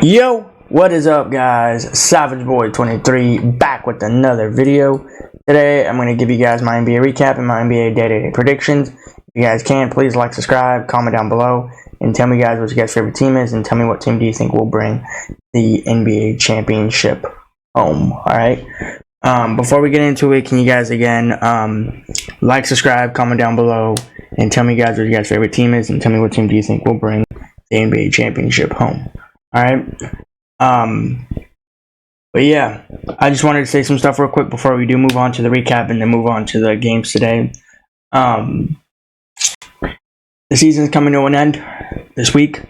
Yo, what is up, guys? Savage Boy 23 back with another video. Today I'm going to give you guys my NBA recap and my NBA day-to-day predictions. If you guys can, please like, subscribe, comment down below, and tell me guys what your guys' favorite team is, and tell me what team do you think will bring the NBA championship home. Alright, before we get into it, can you guys again like, subscribe, comment down below, and tell me guys what your guys' favorite team is, and tell me what team do you think will bring the NBA championship home. Alright, but yeah, I just wanted to say some stuff real quick before we do move on to the recap and then move on to the games today. The season's coming to an end this weekend.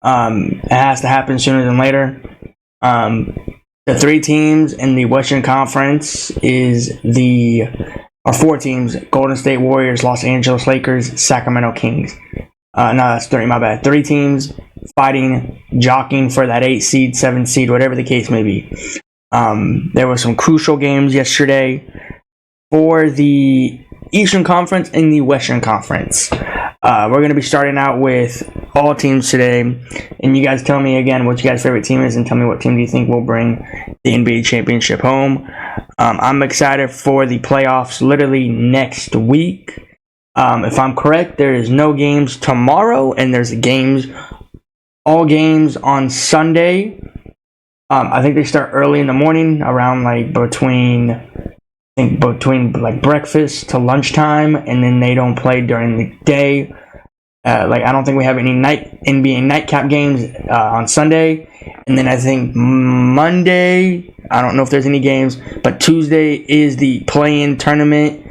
It has to happen sooner than later. The three teams in the Western Conference are four teams: Golden State Warriors, Los Angeles Lakers, Sacramento Kings. No, that's three, my bad. Three teams fighting, jockeying for that 8 seed, 7 seed, whatever the case may be. There were some crucial games yesterday for the Eastern Conference and the Western Conference. We're going to be starting out with all teams today, and you guys tell me again what your guys' favorite team is, and tell me what team do you think will bring the NBA championship home. I'm excited for the playoffs literally next week. If I'm correct, there is no games tomorrow, and there's all games on Sunday. I think they start early in the morning, around like between breakfast to lunchtime, and then they don't play during the day. I don't think we have any NBA nightcap games on Sunday, and then I think Monday, I don't know if there's any games, but Tuesday is the play-in tournament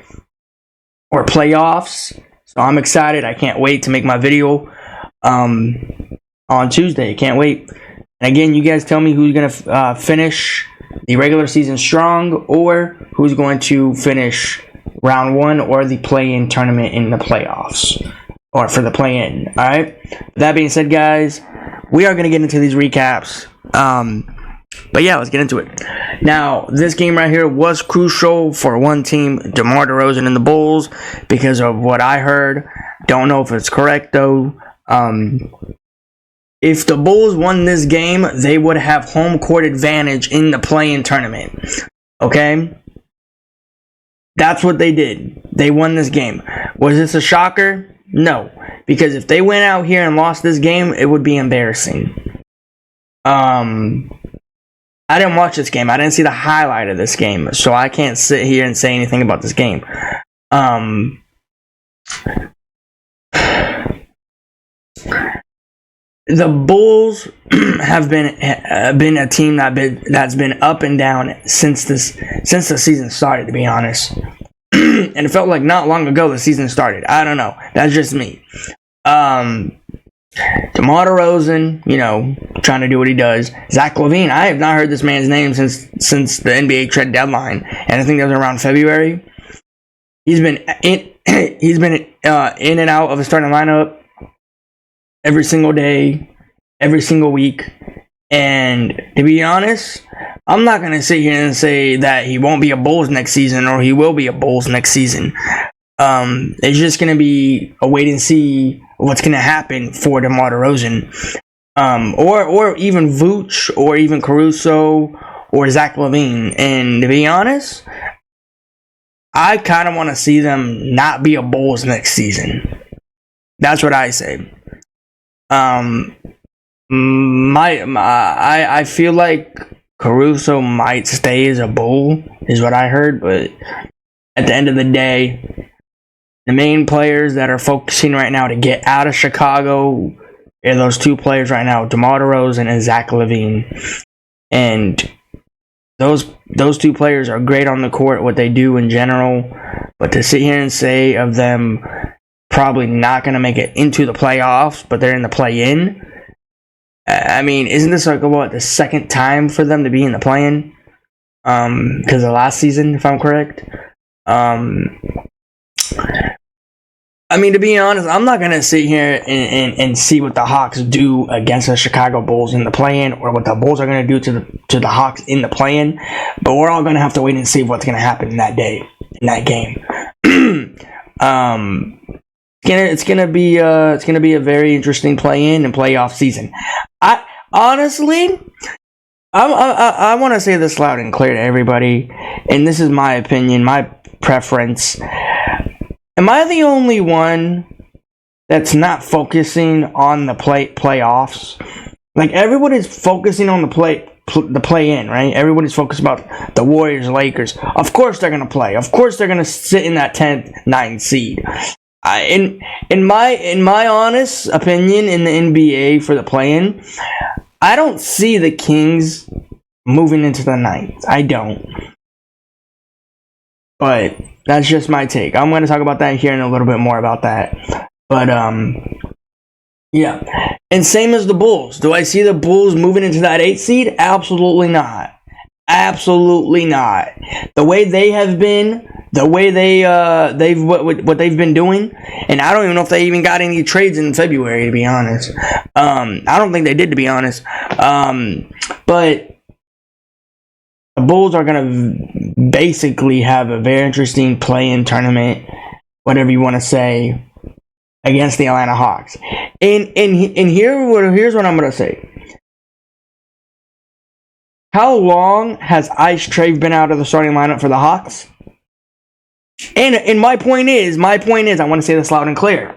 or playoffs. So I'm excited. I can't wait to make my video on Tuesday. Can't wait. And again, you guys tell me who's going to finish the regular season strong, or who's going to finish round one or the play-in tournament in the playoffs, or for the play-in. All right. That being said, guys, we are going to get into these recaps. But yeah, let's get into it. Now, this game right here was crucial for one team, DeMar DeRozan and the Bulls, because of what I heard. Don't know if it's correct, though. If the Bulls won this game, they would have home court advantage in the play-in tournament. Okay? That's what they did. They won this game. Was this a shocker? No. Because if they went out here and lost this game, it would be embarrassing. I didn't watch this game. I didn't see the highlight of this game, so I can't sit here and say anything about this game. The Bulls have been a team that's been up and down since the season started, to be honest. And it felt like not long ago the season started. I don't know. That's just me. DeMar DeRozan, trying to do what he does. Zach LaVine, I have not heard this man's name since the NBA trade deadline, and I think that was around February. He's been in and out of the starting lineup every single day, every single week. And to be honest, I'm not gonna sit here and say that he won't be a Bulls next season, or he will be a Bulls next season. It's just gonna be a wait and see what's gonna happen for DeMar DeRozan, or even Vooch, or even Caruso, or Zach LaVine. And to be honest, I kind of want to see them not be a Bulls next season. That's what I say. I feel like Caruso might stay as a Bull, is what I heard, but at the end of the day, the main players that are focusing right now to get out of Chicago are those two players right now, DeMar DeRozan and Zach LaVine. And those two players are great on the court, what they do in general. But to sit here and say of them probably not going to make it into the playoffs, but they're in the play-in, I mean, isn't this like the second time for them to be in the play-in? Because of last season, if I'm correct. I mean, to be honest, I'm not going to sit here and see what the Hawks do against the Chicago Bulls in the play-in, or what the Bulls are going to do to the Hawks in the play-in. But we're all going to have to wait and see what's going to happen in that game. It's gonna be a very interesting play-in and playoff season. I honestly, I want to say this loud and clear to everybody, and this is my opinion, my preference. Am I the only one that's not focusing on the playoffs? Like, everybody's focusing on the play-in, right? Everybody's focused about the Warriors, Lakers. Of course they're gonna play. Of course they're gonna sit in that 10th, 9th seed. In my honest opinion, in the NBA for the play-in, I don't see the Kings moving into the 9th. I don't. But that's just my take. I'm going to talk about that here in a little bit more about that. But yeah. And same as the Bulls. Do I see the Bulls moving into that 8th seed? Absolutely not. Absolutely not. The way they have been, the way they've what they've been doing, and I don't even know if they even got any trades in February, to be honest. I don't think they did, to be honest. But the Bulls are gonna basically have a very interesting play-in tournament, whatever you want to say, against the Atlanta Hawks. And here's what I'm gonna say. How long has Ice Trae been out of the starting lineup for the Hawks? And my point is, I want to say this loud and clear.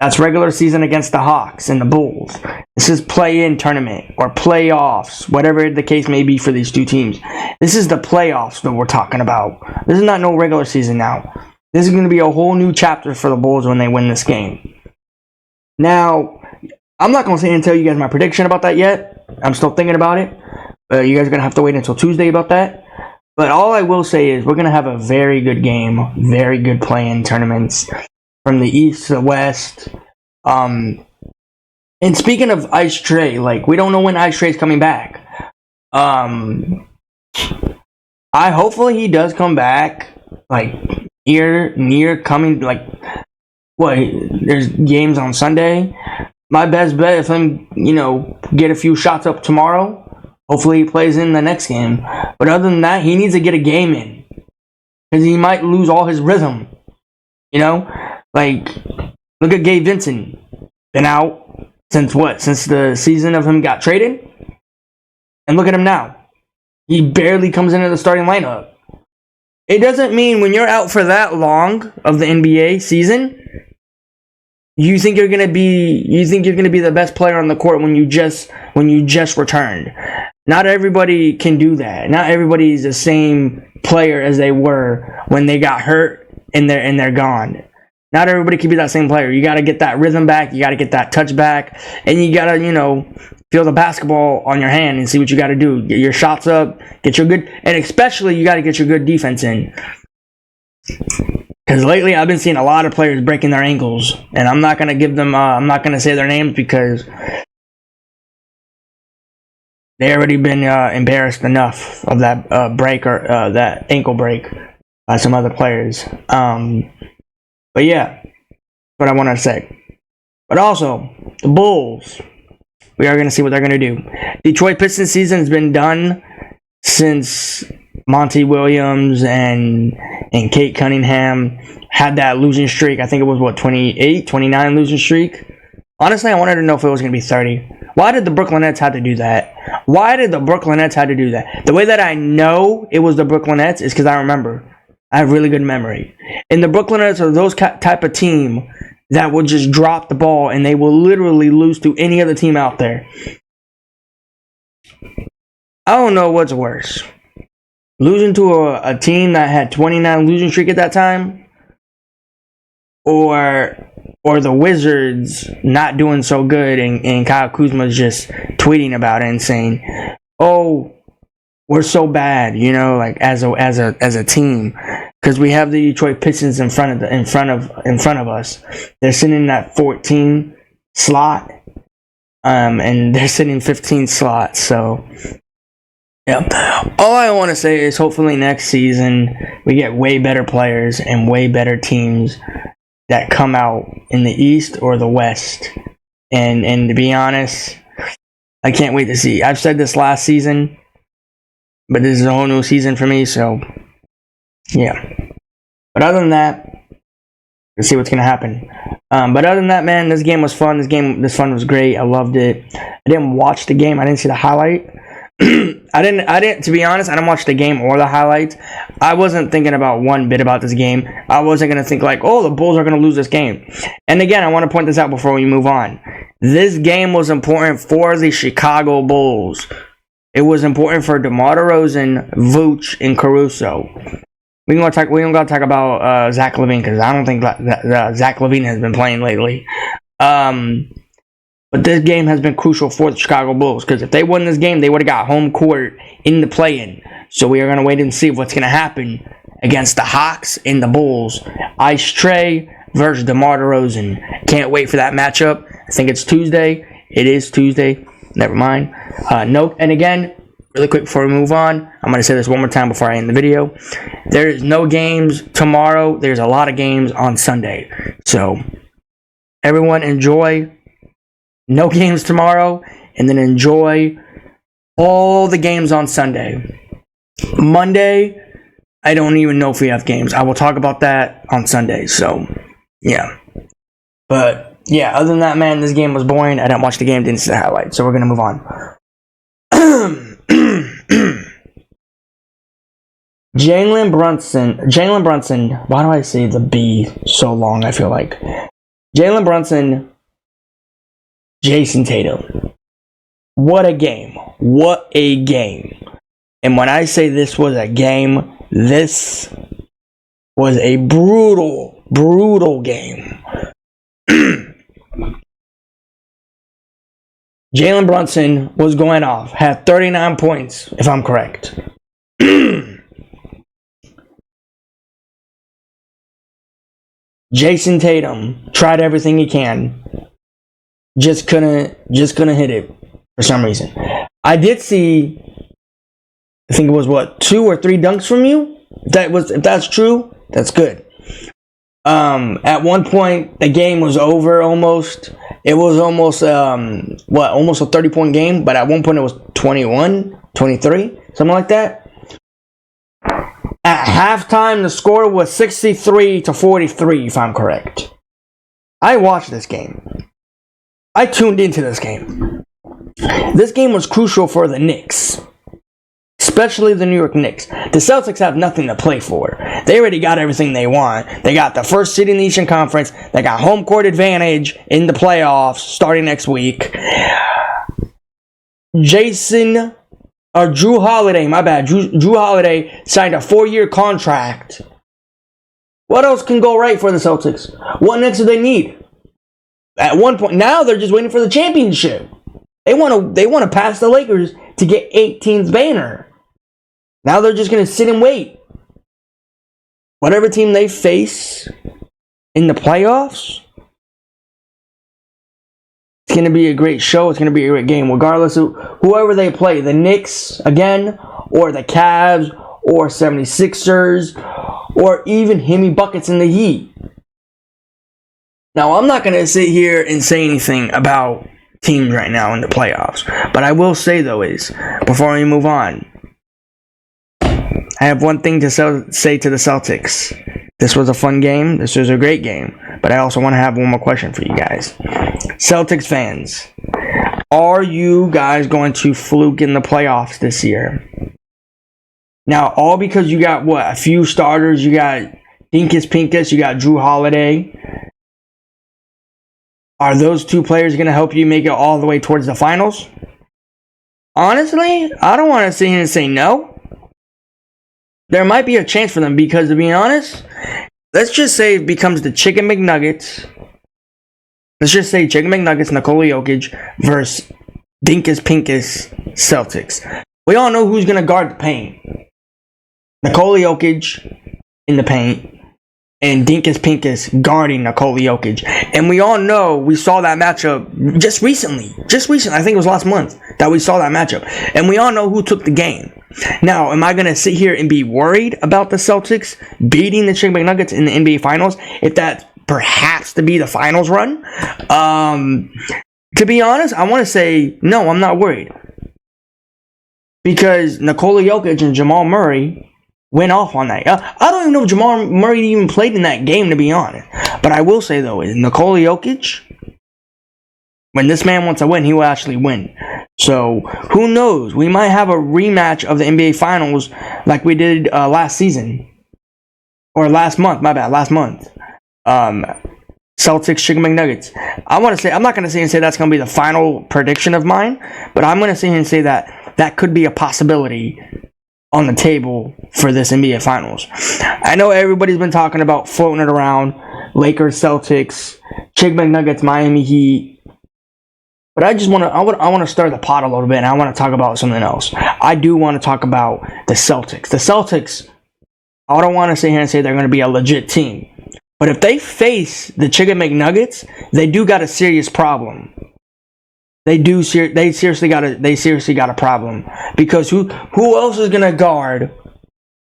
That's regular season against the Hawks and the Bulls. This is play-in tournament or playoffs, whatever the case may be for these two teams. This is the playoffs that we're talking about. This is not no regular season now. This is going to be a whole new chapter for the Bulls when they win this game. Now, I'm not going to say and tell you guys my prediction about that yet. I'm still thinking about it. You guys are going to have to wait until Tuesday about that. But all I will say is we're going to have a very good game, very good play-in tournaments from the East to the West. And speaking of Ice Trae, like, we don't know when Ice Trae's coming back. Hopefully he does come back, like, near coming, like, there's games on Sunday. My best bet is him, get a few shots up tomorrow. Hopefully he plays in the next game. But other than that, he needs to get a game in. Because he might lose all his rhythm. Like, look at Gabe Vincent. Been out since what? Since the season of him got traded? And look at him now. He barely comes into the starting lineup. It doesn't mean when you're out for that long of the NBA season, you think you're gonna be the best player on the court when you just returned. Not everybody can do that. Not everybody is the same player as they were when they got hurt and they're gone. Not everybody can be that same player. You got to get that rhythm back. You got to get that touch back, and you got to feel the basketball on your hand and see what you got to do. Get your shots up. Get your good, and especially you got to get your good defense in. Because lately I've been seeing a lot of players breaking their ankles, and I'm not gonna give them. I'm not gonna say their names because they already been embarrassed enough of that break or that ankle break by some other players. But yeah, that's what I want to say. But also, the Bulls, we are going to see what they're going to do. Detroit Pistons season has been done since Monty Williams and Kate Cunningham had that losing streak. I think it was, 28, 29 losing streak? Honestly, I wanted to know if it was going to be 30. Why did the Brooklyn Nets have to do that? The way that I know it was the Brooklyn Nets is because I remember. I have really good memory. And the Brooklyn Nets are those type of team that will just drop the ball and they will literally lose to any other team out there. I don't know what's worse. Losing to a team that had 29 losing streak at that time, or the Wizards not doing so good and Kyle Kuzma's just tweeting about it and saying, "Oh, we're so bad," like as a team, because we have the Detroit Pistons in front of us. They're sitting in that 14 slot, and they're sitting 15 slots. So, yeah. All I want to say is hopefully next season we get way better players and way better teams that come out in the East or the West. And to be honest, I can't wait to see. I've said this last season, but this is a whole new season for me, so yeah. But other than that, let's see what's gonna happen. But other than that, man, this game was fun. This fun was great. I loved it. I didn't watch the game. I didn't see the highlight. I didn't. To be honest, I didn't watch the game or the highlights. I wasn't thinking about one bit about this game. I wasn't gonna think like, oh, the Bulls are gonna lose this game. And again, I want to point this out before we move on. This game was important for the Chicago Bulls. It was important for DeMar DeRozan, Vooch, and Caruso. We don't gotta talk about Zach LaVine because I don't think that Zach LaVine has been playing lately. But this game has been crucial for the Chicago Bulls because if they won this game, they would have got home court in the play-in. So we are gonna wait and see what's gonna happen against the Hawks and the Bulls. Ice Trae versus DeMar DeRozan. Can't wait for that matchup. I think it's Tuesday. It is Tuesday. Never mind. And again, really quick before we move on, I'm going to say this one more time before I end the video. There is no games tomorrow. There's a lot of games on Sunday. So, everyone enjoy. No games tomorrow. And then enjoy all the games on Sunday. Monday, I don't even know if we have games. I will talk about that on Sunday. So, yeah. But, yeah, other than that, man, this game was boring. I didn't watch the game, didn't see the highlights. So, we're going to move on. Jalen Brunson, why do I say the B so long, I feel like? Jalen Brunson, Jason Tatum. What a game. What a game. And when I say this was a game, this was a brutal, brutal game. Jalen Brunson was going off, had 39 points, if I'm correct. Jason Tatum tried everything he can, just couldn't hit it for some reason. I did see, I think it was 2 or 3 dunks from you. If that's true, that's good. At one point, the game was over almost. It was almost, almost a 30-point game, but at one point it was 21, 23, something like that. At halftime, the score was 63-43, if I'm correct. I watched this game. I tuned into this game. This game was crucial for the Knicks. Especially the New York Knicks. The Celtics have nothing to play for. They already got everything they want. They got the first seed in the Eastern Conference. They got home court advantage in the playoffs starting next week. Drew Holiday, my bad. Drew Holiday signed a 4-year contract. What else can go right for the Celtics? What next do they need? At one point, now they're just waiting for the championship. They want to pass the Lakers to get 18th banner. Now they're just going to sit and wait. Whatever team they face in the playoffs, it's going to be a great show. It's going to be a great game, regardless of whoever they play. The Knicks, again, or the Cavs, or 76ers, or even Himmy Buckets in the Heat. Now, I'm not going to sit here and say anything about teams right now in the playoffs. But I will say, though, before we move on, I have one thing to say to the Celtics. This was a fun game. This was a great game. But I also want to have one more question for you guys. Celtics fans, are you guys going to fluke in the playoffs this year? Now, all because you got, a few starters. You got Dinkus Pinkus. You got Drew Holiday. Are those 2 players going to help you make it all the way towards the finals? Honestly, I don't want to sit here and say no. There might be a chance for them because, to be honest, let's just say it becomes the Chicken McNuggets. Let's just say Chicken McNuggets, Nikola Jokic versus Dinkus Pinkus Celtics. We all know who's going to guard the paint. Nikola Jokic in the paint. And Dinkus Pinkus guarding Nikola Jokic. And we all know, we saw that matchup just recently. I think it was last month that we saw that matchup. And we all know who took the game. Now, am I going to sit here and be worried about the Celtics beating the Chicken McNuggets in the NBA Finals? If that perhaps to be the finals run? To be honest, I want to say, no, I'm not worried. Because Nikola Jokic and Jamal Murray went off on that. I don't even know if Jamal Murray even played in that game, to be honest. But I will say, though, is Nikola Jokic, when this man wants to win, he will actually win. So, who knows? We might have a rematch of the NBA Finals like we did last season. Or last month, my bad, last month. Celtics, Chicken McNuggets. I want to say, I'm not going to say and say that's going to be the final prediction of mine, but I'm going to say and say that could be a possibility on the table for this NBA Finals. I know everybody's been talking about floating it around, Lakers, Celtics, Chicken McNuggets, Miami Heat, but I just want to stir the pot a little bit, and I want to talk about something else. I do want to talk about the Celtics. The Celtics, I don't want to sit here and say they're going to be a legit team. But if they face the Chicken McNuggets, they do got a serious problem. They seriously got a problem, because who else is gonna guard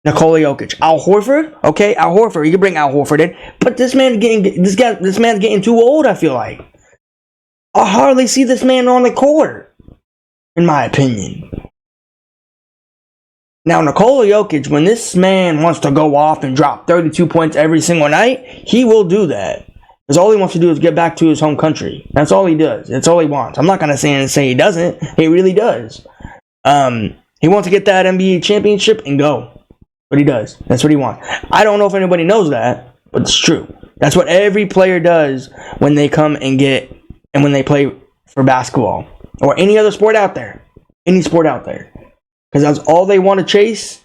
Nikola Jokic? Al Horford? Okay, Al Horford. You can bring Al Horford in, but this man's getting too old. I feel like I hardly see this man on the court, in my opinion. Now, Nikola Jokic, when this man wants to go off and drop 32 points every single night, he will do that. Because all he wants to do is get back to his home country. That's all he does. That's all he wants. I'm not going to say he doesn't. He really does. He wants to get that NBA championship and go. But he does. That's what he wants. I don't know if anybody knows that, but it's true. That's what every player does when they come and when they play for basketball. Or any other sport out there. Any sport out there. Because that's all they want to chase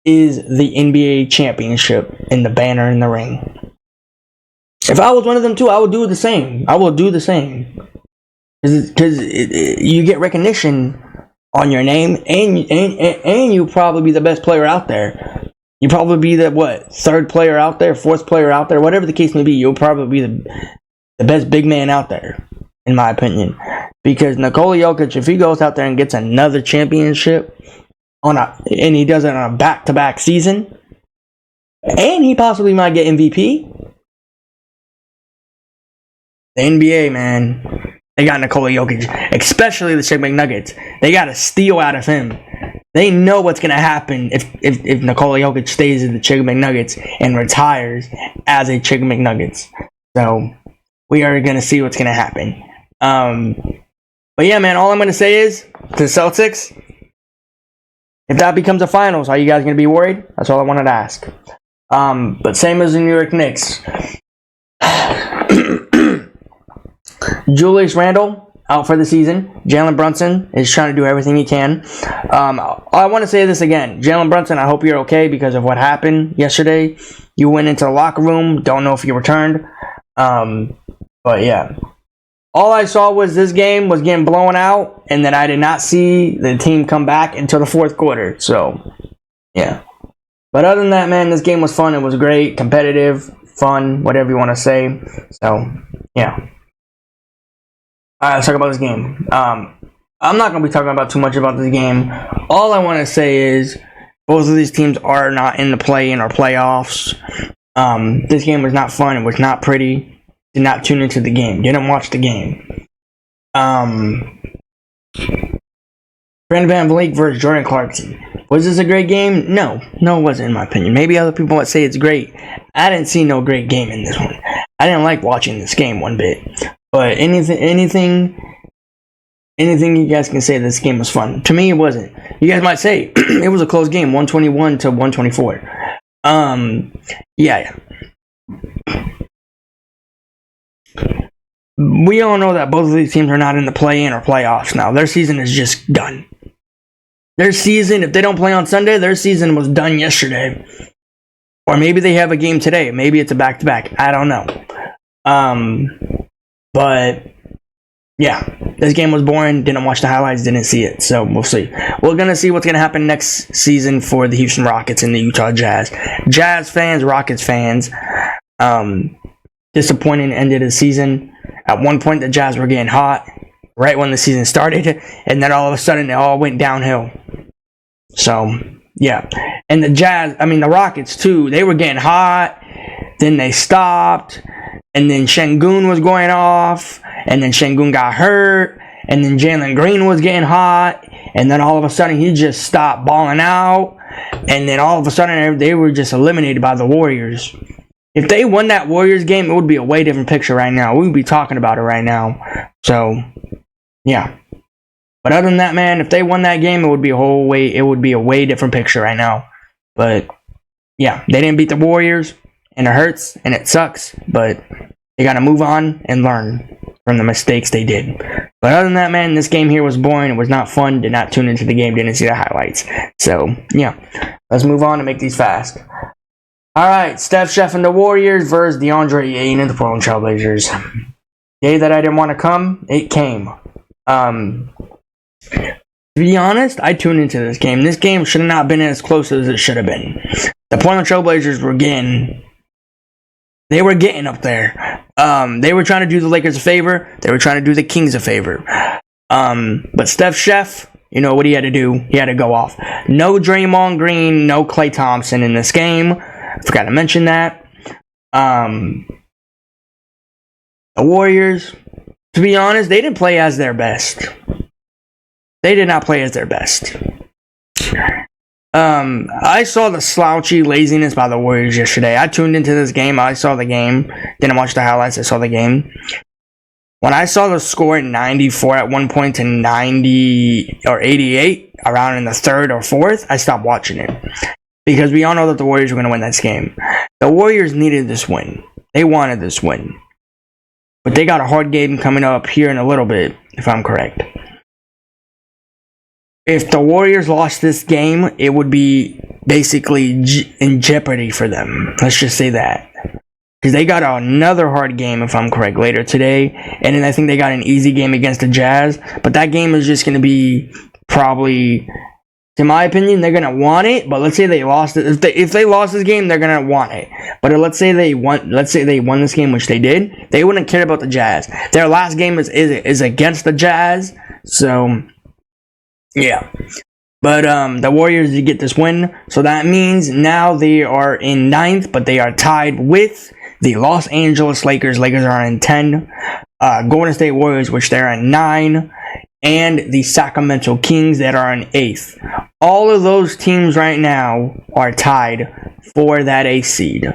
is the NBA championship and the banner in the ring. If I was one of them too, I would do the same. I will do the same. Because you get recognition on your name, and you probably be the best player out there. You probably be the, third player out there, fourth player out there, whatever the case may be. You'll probably be the best big man out there, in my opinion. Because Nikola Jokic, if he goes out there and gets another championship, and he does it on a back-to-back season, and he possibly might get MVP. The NBA, man, they got Nikola Jokic, especially the Chicken McNuggets. They got a steal out of him. They know what's going to happen if Nikola Jokic stays in the Chicken McNuggets and retires as a Chicken McNuggets. So, we are going to see what's going to happen. But yeah, man, all I'm going to say is, to the Celtics, if that becomes a finals, are you guys going to be worried? That's all I wanted to ask. But same as the New York Knicks. Julius Randle out for the season. Jalen Brunson is trying to do everything he can. I want to say this again. Jalen Brunson, I hope you're okay because of what happened yesterday. You went into the locker room. Don't know if you returned. But yeah. All I saw was this game was getting blown out, and then I did not see the team come back until the fourth quarter. So, yeah. But other than that, man, this game was fun. It was great, competitive, fun, whatever you want to say. So, yeah. All right, let's talk about this game. I'm not going to be talking about too much about this game. All I want to say is both of these teams are not in the play-in or playoffs. This game was not fun. It was not pretty. Did not tune into the game. Didn't watch the game. Brandon Van Vliet versus Jordan Clarkson. Was this a great game? No. No, it wasn't, in my opinion. Maybe other people might say it's great. I didn't see no great game in this one. I didn't like watching this game one bit. But anything you guys can say this game was fun. To me, it wasn't. You guys might say it was a close game, 121 to 124. Yeah. We all know that both of these teams are not in the play-in or playoffs now. Their season is just done. Their season, if they don't play on Sunday, their season was done yesterday. Or maybe they have a game today. Maybe it's a back-to-back. I don't know. But, yeah. This game was boring. Didn't watch the highlights. Didn't see it. So, we'll see. We're going to see what's going to happen next season for the Houston Rockets and the Utah Jazz. Jazz fans, Rockets fans. Disappointing end of the season. At one point, the Jazz were getting hot right when the season started, and then all of a sudden, it all went downhill. So, yeah. And the Rockets, too, they were getting hot, then they stopped, and then Şengün was going off, and then Şengün got hurt, and then Jalen Green was getting hot, and then all of a sudden, he just stopped balling out, and then all of a sudden they were just eliminated by the Warriors. If they won that Warriors game, it would be a way different picture right now. We would be talking about it right now. So, yeah. But other than that, man, if they won that game, it would be a way different picture right now. But yeah, they didn't beat the Warriors, and it hurts and it sucks, but they got to move on and learn from the mistakes they did. But other than that, man, this game here was boring. It was not fun. Did not tune into the game. Didn't see the highlights. So, yeah. Let's move on and make these fast. All right. Steph Chef and the Warriors versus DeAndre Ayton and the Portland Trailblazers. Day that I didn't want to come, it came. To be honest, I tuned into this game. This game should have not been as close as it should have been. The Portland Trailblazers were getting up there. They were trying to do the Lakers a favor. They were trying to do the Kings a favor. But Steph Chef, you know what he had to do? He had to go off. No Draymond Green, no Klay Thompson in this game. I forgot to mention that. The Warriors, to be honest, they didn't play as their best. They did not play as their best. I saw the slouchy laziness by the Warriors yesterday. I tuned into this game. I saw the game. Didn't watch the highlights. I saw the game. When I saw the score at 94 at one point to 90 or 88 around in the third or fourth, I stopped watching it. Because we all know that the Warriors were going to win this game. The Warriors needed this win. They wanted this win. But they got a hard game coming up here in a little bit, if I'm correct. If the Warriors lost this game, it would be basically in jeopardy for them. Let's just say that. Because they got another hard game, if I'm correct, later today. And then I think they got an easy game against the Jazz. But that game is just going to be probably, in my opinion, they're going to want it. But let's say they lost it. If they lost this game, they're going to want it. But let's say they won this game, which they did. They wouldn't care about the Jazz. Their last game is against the Jazz. So, yeah. But the Warriors did get this win. So that means now they are in 9th, but they are tied with the Los Angeles Lakers. Lakers are in 10. Golden State Warriors, which they're in 9. And the Sacramento Kings that are in 8th. All of those teams right now are tied for that 8th seed.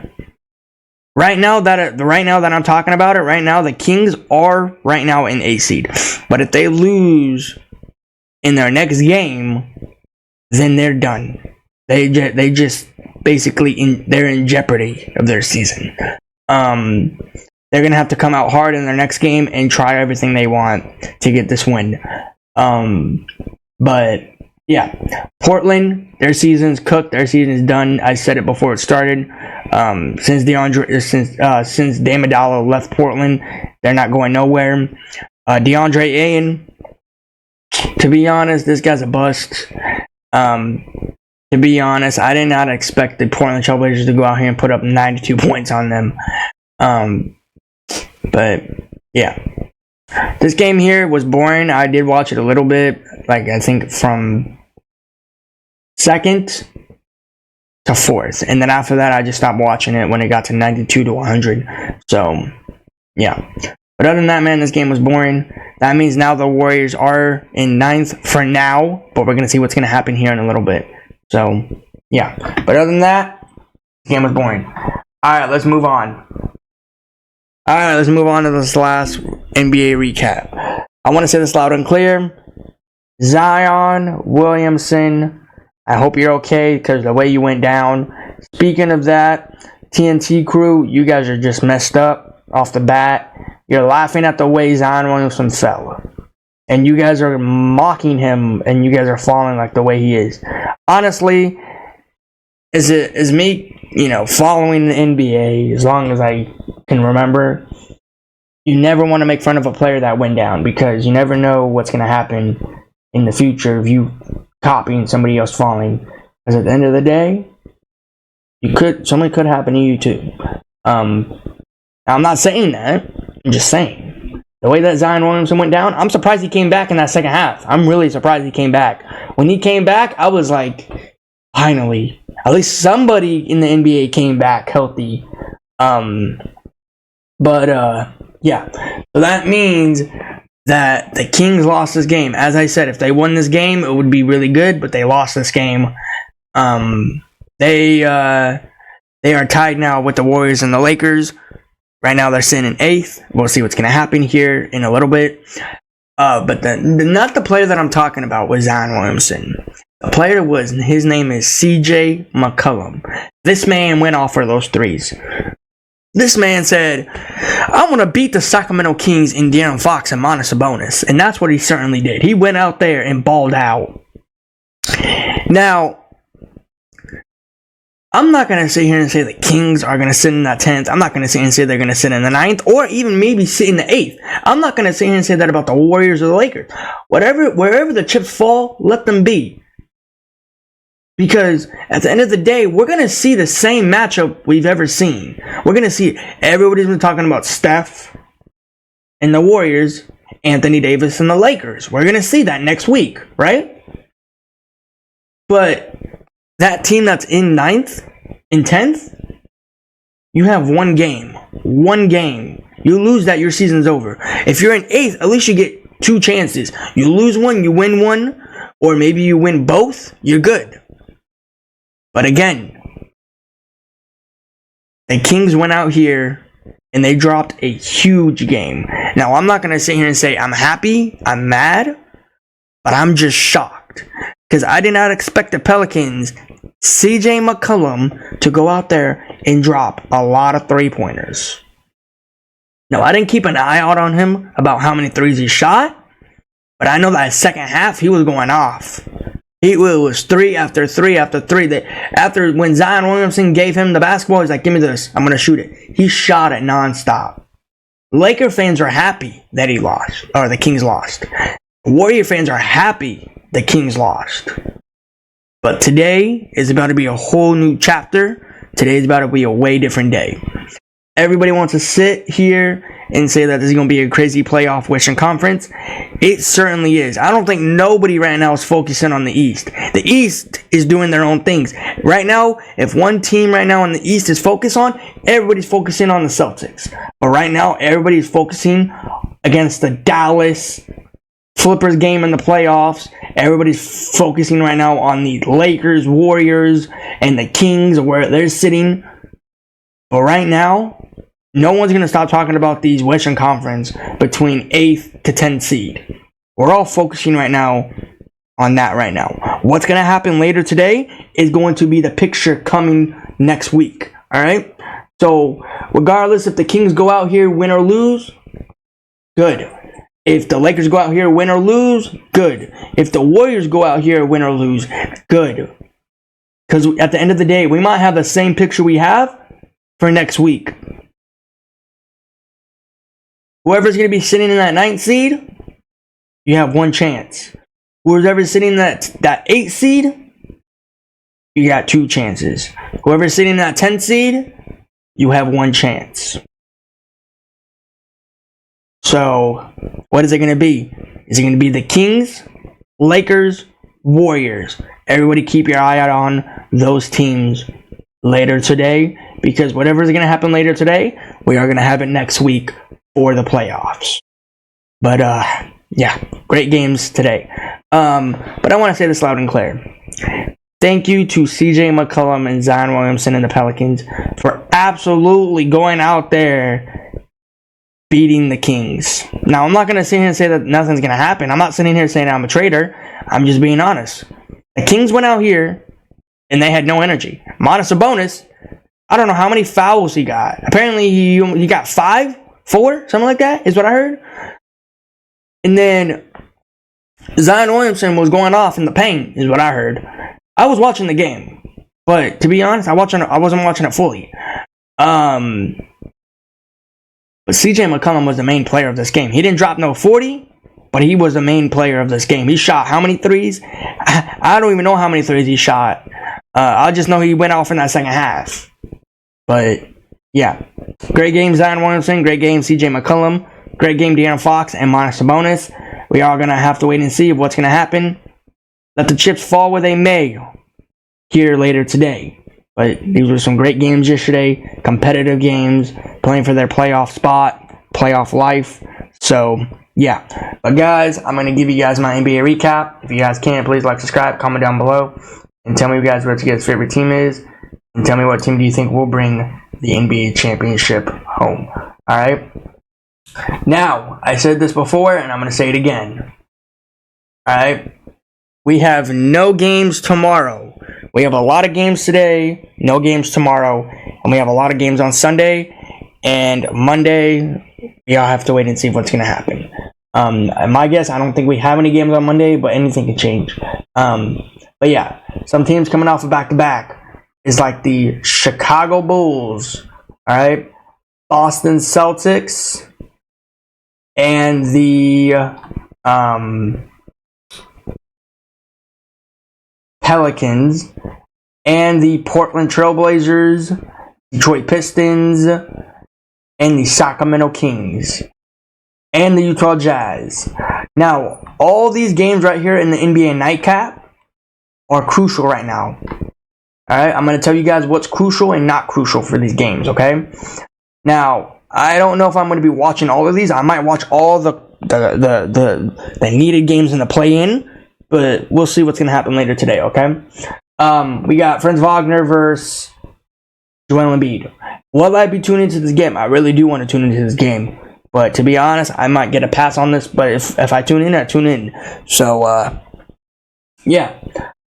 Right now that I'm talking about it, right now the Kings are right now in 8th seed. But if they lose in their next game, then they're done. They just basically they're in jeopardy of their season. They're gonna have to come out hard in their next game and try everything they want to get this win. But yeah, Portland, their season's cooked. Their season's done. I said it before it started. Since Dame Iguodala left Portland, they're not going nowhere. DeAndre Ayton, to be honest, this guy's a bust. To be honest, I did not expect the Portland Trailblazers to go out here and put up 92 points on them. But yeah, this game here was boring. I did watch it a little bit, like I think from 2nd to 4th, and then after that I just stopped watching it when it got to 92 to 100. So yeah, but other than that, man, this game was boring. That means now the Warriors are in 9th for now, but we're gonna see what's gonna happen here in a little bit. So yeah, but other than that, the game was boring. All right, let's move on. Alright, let's move on to this last NBA recap. I want to say this loud and clear. Zion Williamson, I hope you're okay because the way you went down. Speaking of that, TNT crew, you guys are just messed up off the bat. You're laughing at the way Zion Williamson fell. And you guys are mocking him and you guys are falling like the way he is. Honestly, is me, following the NBA as long as I can remember, you never want to make fun of a player that went down because you never know what's going to happen in the future if you copying somebody else falling. Because at the end of the day, something could happen to you too. Now I'm not saying that. I'm just saying the way that Zion Williamson went down, I'm surprised he came back in that second half. I'm really surprised he came back. When he came back, I was like, finally, at least somebody in the NBA came back healthy. Yeah. So that means that the Kings lost this game. As I said, if they won this game, it would be really good, but they lost this game. They are tied now with the Warriors and the Lakers. Right now they're sitting in 8th. We'll see what's going to happen here in a little bit. But not the player that I'm talking about was Zion Williamson. The player his name is CJ McCollum. This man went off for those threes. This man said, I want to beat the Sacramento Kings in De'Aaron Fox and Giannis Sabonis. And that's what he certainly did. He went out there and balled out. Now, I'm not going to sit here and say the Kings are going to sit in that 10th. I'm not going to sit here and say they're going to sit in the 9th or even maybe sit in the 8th. I'm not going to sit here and say that about the Warriors or the Lakers. Wherever the chips fall, let them be. Because at the end of the day, we're going to see the same matchup we've ever seen. We're going to see everybody's been talking about Steph and the Warriors, Anthony Davis and the Lakers. We're going to see that next week, right? But that team that's in 9th, in 10th, you have one game. One game. You lose that, your season's over. If you're in 8th, at least you get 2 chances. You lose one, you win one, or maybe you win both, you're good. But again, the Kings went out here and they dropped a huge game. Now, I'm not going to sit here and say I'm happy, I'm mad, but I'm just shocked. Because I did not expect the Pelicans, CJ McCollum, to go out there and drop a lot of 3-pointers. Now, I didn't keep an eye out on him about how many threes he shot, but I know that second half he was going off. It was 3 after 3 after 3. After when Zion Williamson gave him the basketball, he's like, give me this, I'm going to shoot it. He shot it nonstop. Laker fans are happy that he lost, or the Kings lost. Warrior fans are happy the Kings lost. But today is about to be a whole new chapter. Today is about to be a way different day. Everybody wants to sit here and say that this is going to be a crazy playoff Western Conference. It certainly is. I don't think nobody right now is focusing on the East. The East is doing their own things. Right now, if one team right now in the East is focused on, everybody's focusing on the Celtics. But right now, everybody's focusing against the Dallas Clippers game in the playoffs. Everybody's focusing right now on the Lakers, Warriors, and the Kings, where they're sitting. But right now, no one's going to stop talking about these Western Conference between 8th to 10th seed. We're all focusing right now on that right now. What's going to happen later today is going to be the picture coming next week. All right? So, regardless if the Kings go out here, win or lose, good. If the Lakers go out here, win or lose, good. If the Warriors go out here, win or lose, good. Because at the end of the day, we might have the same picture we have for next week. Whoever's going to be sitting in that 9th seed, you have one chance. Whoever's sitting in that 8th seed, you got 2 chances. Whoever's sitting in that 10th seed, you have one chance. So, what is it going to be? Is it going to be the Kings, Lakers, Warriors? Everybody keep your eye out on those teams later today, because whatever is going to happen later today, we are going to have it next week for the playoffs. But yeah, great games today. But I want to say this loud and clear. Thank you to CJ McCollum and Zion Williamson and the Pelicans for absolutely going out there beating the Kings. Now, I'm not going to sit here and say that nothing's going to happen. I'm not sitting here saying I'm a traitor. I'm just being honest. The Kings went out here and they had no energy. Giannis Sabonis, I don't know how many fouls he got. Apparently, he got 5, 4, something like that, is what I heard. And then Zion Williamson was going off in the paint, is what I heard. I was watching the game, but to be honest, I wasn't watching it fully. But CJ McCollum was the main player of this game. He didn't drop no 40, but he was the main player of this game. He shot how many threes? I don't even know how many threes he shot. I just know he went off in that second half. But yeah, great game Zion Williamson, great game CJ McCollum, great game De'Aaron Fox and Giannis Sabonis. We are going to have to wait and see what's going to happen. Let the chips fall where they may here later today. But these were some great games yesterday, competitive games, playing for their playoff spot, playoff life. So, yeah. But guys, I'm going to give you guys my NBA recap. If you guys can, please like, subscribe, comment down below. and tell me, you guys, what your guys' favorite team is, and tell me what team do you think will bring the NBA championship home. All right. Now, I said this before, and I'm going to say it again. All right. We have no games tomorrow. We have a lot of games today, no games tomorrow, and we have a lot of games on Sunday and Monday. We all have to wait and see what's going to happen. My guess, I don't think we have any games on Monday, but anything can change. But yeah, some teams coming off of back-to-back is like the Chicago Bulls, all right, Boston Celtics, and the Pelicans, and the Portland Trailblazers, Detroit Pistons, and the Sacramento Kings, and the Utah Jazz. Now, all these games right here in the NBA nightcap are crucial right now. Alright, I'm going to tell you guys what's crucial and not crucial for these games, okay? Now, I don't know if I'm going to be watching all of these. I might watch all the needed games in the play-in, but we'll see what's going to happen later today, okay? We got Franz Wagner versus Joel Embiid. Will I be tuning into this game? I really do want to tune into this game. But to be honest, I might get a pass on this. But if I tune in, I tune in. So, yeah.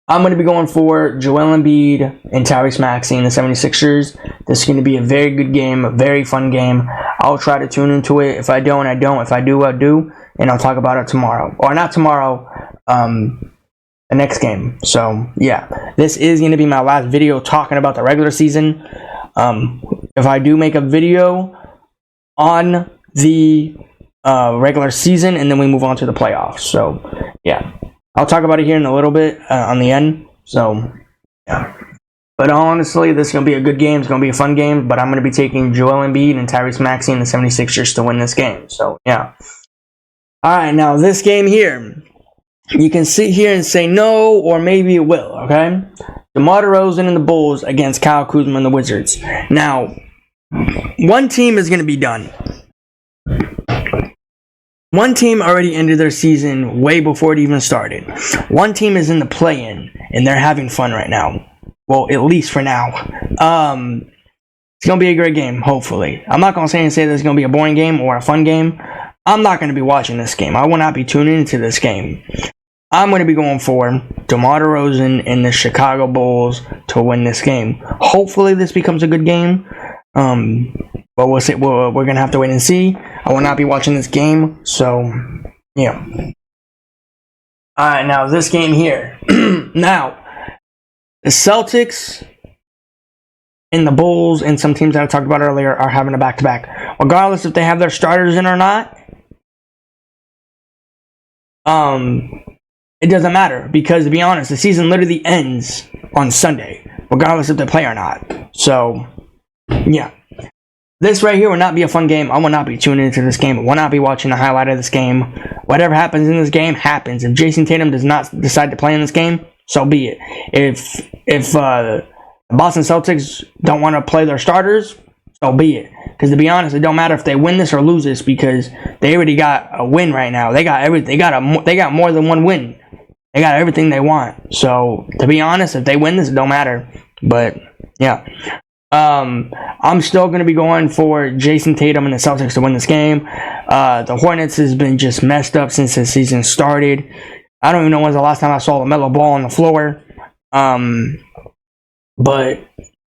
I'm going to be going for Joel Embiid and Tyrese Maxey in the 76ers. This is going to be a very good game, a very fun game. I'll try to tune into it. If I don't, I don't. If I do, I do. And I'll talk about it tomorrow. Or not tomorrow, the next game. So, yeah. This is going to be my last video talking about the regular season. If I do make a video on the regular season, and then we move on to the playoffs. So, yeah. I'll talk about it here in a little bit on the end. So, yeah. But honestly, this is going to be a good game. It's going to be a fun game. But I'm going to be taking Joel Embiid and Tyrese Maxey and the 76ers to win this game. So, yeah. All right, now this game here. You can sit here and say no, or maybe it will, okay? DeMar DeRozan and the Bulls against Kyle Kuzma and the Wizards. Now, one team is going to be done. One team already ended their season way before it even started. One team is in the play-in, and they're having fun right now. Well, at least for now. It's going to be a great game, hopefully. I'm not going to say that it's going to be a boring game or a fun game. I'm not going to be watching this game. I will not be tuning into this game. I'm going to be going for DeMar DeRozan and the Chicago Bulls to win this game. Hopefully this becomes a good game. But we'll see. We're going to have to wait and see. I will not be watching this game. So, yeah. Alright, now this game here. Now, the Celtics and the Bulls and some teams that I talked about earlier are having a back-to-back. Regardless if they have their starters in or not, it doesn't matter. Because, to be honest, the season literally ends on Sunday. Regardless if they play or not. So, yeah. This right here will not be a fun game. I will not be tuning into this game. I will not be watching the highlight of this game. Whatever happens in this game, happens. If Jason Tatum does not decide to play in this game, so be it. If the Boston Celtics don't want to play their starters, so be it. Because to be honest, it don't matter if they win this or lose this, because they already got a win right now. They got everything. They got more than one win. They got everything they want. So to be honest, if they win this, it don't matter. But yeah. I'm still going to be going for Jason Tatum and the Celtics to win this game. The Hornets has been just messed up since the season started. I don't even know when's the last time I saw LaMelo Ball on the floor. But,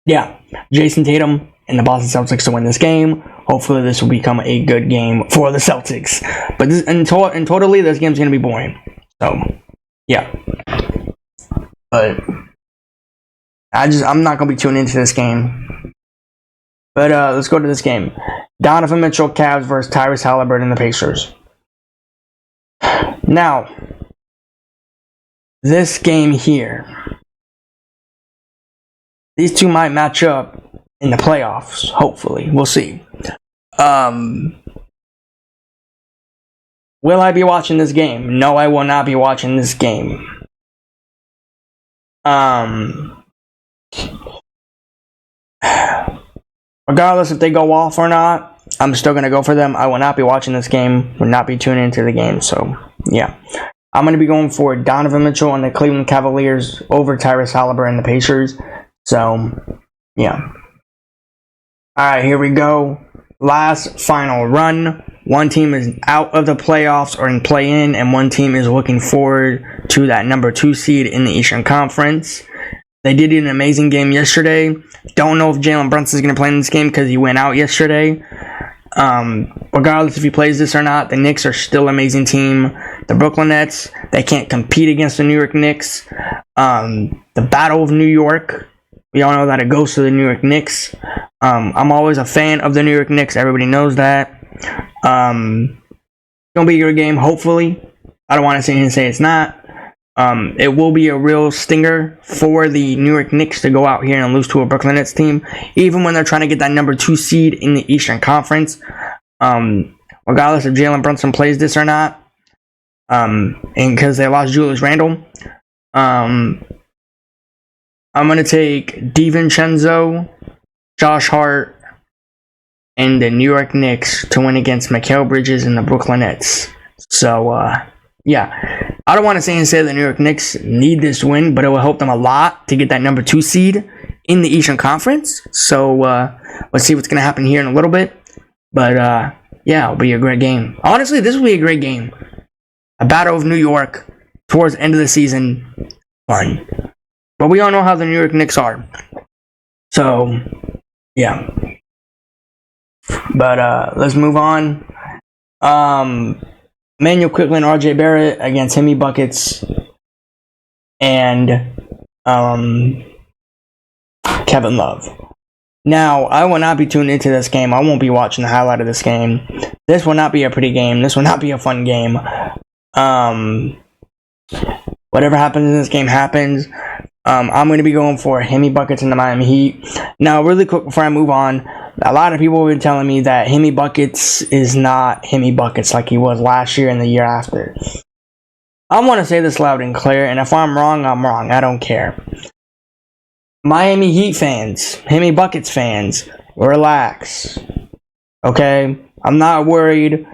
yeah, Jason Tatum and the Boston Celtics to win this game. Hopefully this will become a good game for the Celtics. But totally, this game's going to be boring. So, yeah. But I'm not going to be tuning into this game. But let's go to this game. Donovan Mitchell, Cavs versus Tyrese Halliburton and the Pacers. Now, this game here. These two might match up in the playoffs, hopefully. We'll see. Will I be watching this game? No, I will not be watching this game. Regardless if they go off or not, I'm still going to go for them. I will not be watching this game. Will not be tuning into the game. So, yeah. I'm going to be going for Donovan Mitchell and the Cleveland Cavaliers over Tyrese Haliburton and the Pacers. So, yeah. All right, here we go. Last final run. One team is out of the playoffs or in play-in, and one team is looking forward to that number 2 seed in the Eastern Conference. They did an amazing game yesterday. Don't know if Jalen Brunson is going to play in this game because he went out yesterday. Regardless if he plays this or not, the Knicks are still an amazing team. The Brooklyn Nets, they can't compete against the New York Knicks. The Battle of New York, we all know that it goes to the New York Knicks. I'm always a fan of the New York Knicks. Everybody knows that. It's going to be a good game, hopefully. I don't want to sit here and say it's not. It will be a real stinger for the New York Knicks to go out here and lose to a Brooklyn Nets team, even when they're trying to get that number 2 seed in the Eastern Conference. Regardless if Jalen Brunson plays this or not, and because they lost Julius Randle, I'm going to take DiVincenzo, Josh Hart, and the New York Knicks to win against Mikal Bridges and the Brooklyn Nets. So, yeah. I don't want to say the New York Knicks need this win, but it will help them a lot to get that number 2 seed in the Eastern Conference. So, let's see what's going to happen here in a little bit. But, yeah, it'll be a great game. Honestly, this will be a great game. A Battle of New York towards the end of the season. Fun. But we all know how the New York Knicks are. So, yeah. But, let's move on. Immanuel Quickley and RJ Barrett against Hemi Buckets and Kevin Love. Now, I will not be tuned into this game. I won't be watching the highlight of this game. This will not be a pretty game. This will not be a fun game. Whatever happens in this game happens. I'm going to be going for Hemi Buckets and the Miami Heat. Now, really quick before I move on, a lot of people have been telling me that Hemi Buckets is not Hemi Buckets like he was last year and the year after. I want to say this loud and clear, and if I'm wrong, I'm wrong. I don't care. Miami Heat fans, Hemi Buckets fans, relax. Okay? I'm not worried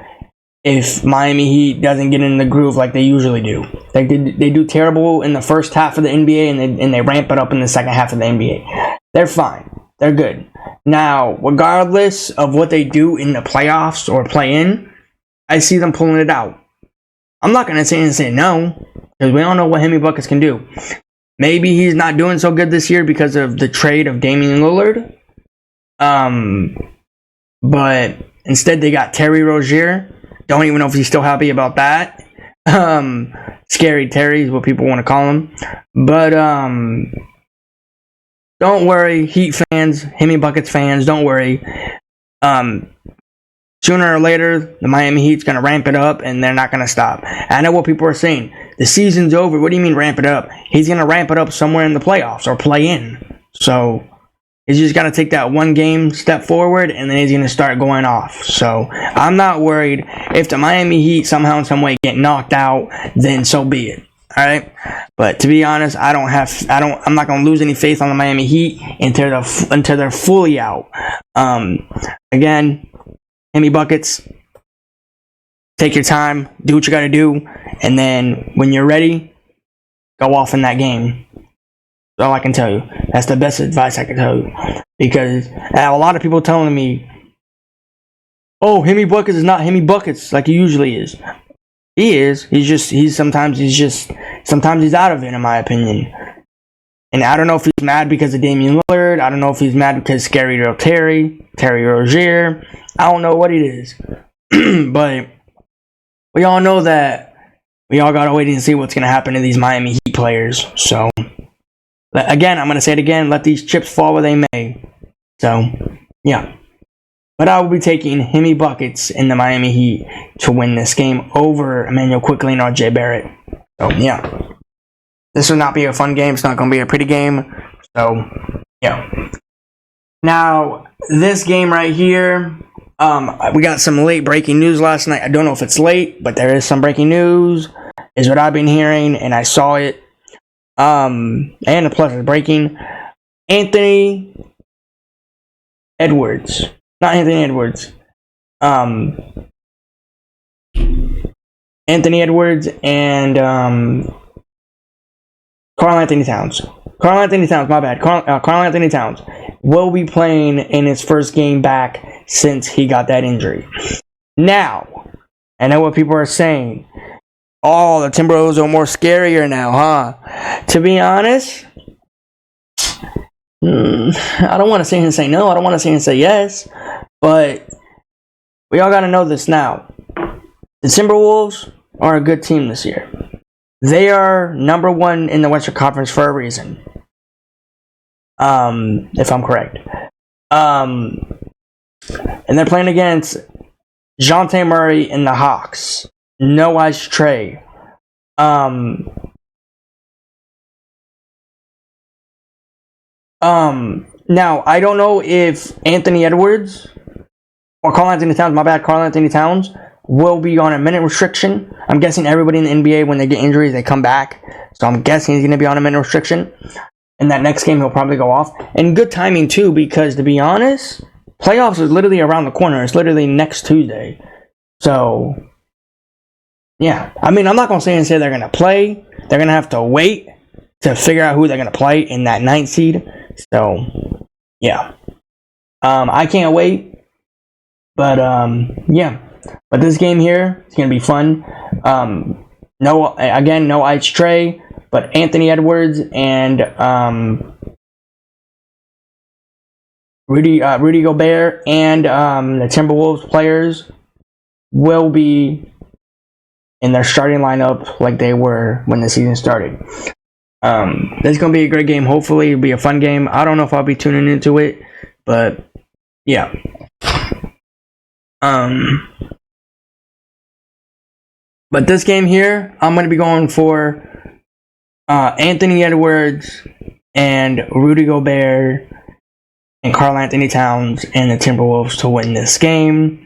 if Miami Heat doesn't get in the groove like they usually do. They do terrible in the first half of the NBA, and they ramp it up in the second half of the NBA. They're fine. They're good. Now, regardless of what they do in the playoffs or play-in, I see them pulling it out. I'm not going to say no, because we all know what Hemi Buckets can do. Maybe he's not doing so good this year because of the trade of Damian Lillard. But instead they got Terry Rozier. Don't even know if he's still happy about that. Scary Terry is what people want to call him. But, don't worry, Heat fans, Hemi Buckets fans, don't worry. Sooner or later, the Miami Heat's going to ramp it up, and they're not going to stop. I know what people are saying. The season's over. What do you mean ramp it up? He's going to ramp it up somewhere in the playoffs or play in. So, he's just got to take that one game step forward, and then he's going to start going off. So, I'm not worried. If the Miami Heat somehow in some way get knocked out, then so be it. Alright? But to be honest, I'm not going to lose any faith on the Miami Heat until they're fully out. Again, Hemi Buckets, take your time, do what you got to do, and then when you're ready, go off in that game. That's all I can tell you. That's the best advice I can tell you. Because a lot of people telling me, oh, Hemi Buckets is not Hemi Buckets like he usually is. He is. Sometimes he's out of it, in my opinion. And I don't know if he's mad because of Damian Lillard. I don't know if he's mad because Scary Real Terry Rozier. I don't know what it is. But we all know that we all got to wait and see what's going to happen to these Miami Heat players. So, again, I'm going to say it again. Let these chips fall where they may. So, yeah. But I will be taking Hemi Buckets in the Miami Heat to win this game over Immanuel Quickley and RJ Barrett. So, yeah. This will not be a fun game. It's not going to be a pretty game. So, yeah. Now, this game right here, we got some late breaking news last night. I don't know if it's late, but there is some breaking news, is what I've been hearing, and I saw it. And plus it's breaking. Anthony Edwards. Not Anthony Edwards. Anthony Edwards and Karl Anthony Towns. Karl Anthony Towns, my bad. Karl Anthony Towns will be playing in his first game back since he got that injury. Now, I know what people are saying. Oh, the Timberwolves are more scarier now, huh? To be honest, I don't want to sit here and say no. I don't want to sit here and say yes. But we all got to know this now. The Timberwolves are a good team this year. They are number one in the Western Conference for a reason. If I'm correct. And they're playing against DeJounte Murray and the Hawks. No Ice Trae. Now, I don't know if Anthony Edwards or Karl Anthony Towns, Karl Anthony Towns will be on a minute restriction. I'm guessing everybody in the NBA, when they get injuries, they come back. So I'm guessing he's going to be on a minute restriction. In that next game, he'll probably go off. And good timing, too, because to be honest, playoffs is literally around the corner. It's literally next Tuesday. So, yeah. I mean, I'm not going to say they're going to play. They're going to have to wait to figure out who they're going to play in that 9th seed. So, yeah. I can't wait. But, yeah. But this game here is going to be fun. No Ice Trae, but Anthony Edwards and Rudy Gobert and the Timberwolves players will be in their starting lineup like they were when the season started. This is going to be a great game. Hopefully, it'll be a fun game. I don't know if I'll be tuning into it, but yeah. But this game here, I'm going to be going for Anthony Edwards and Rudy Gobert and Karl Anthony Towns and the Timberwolves to win this game.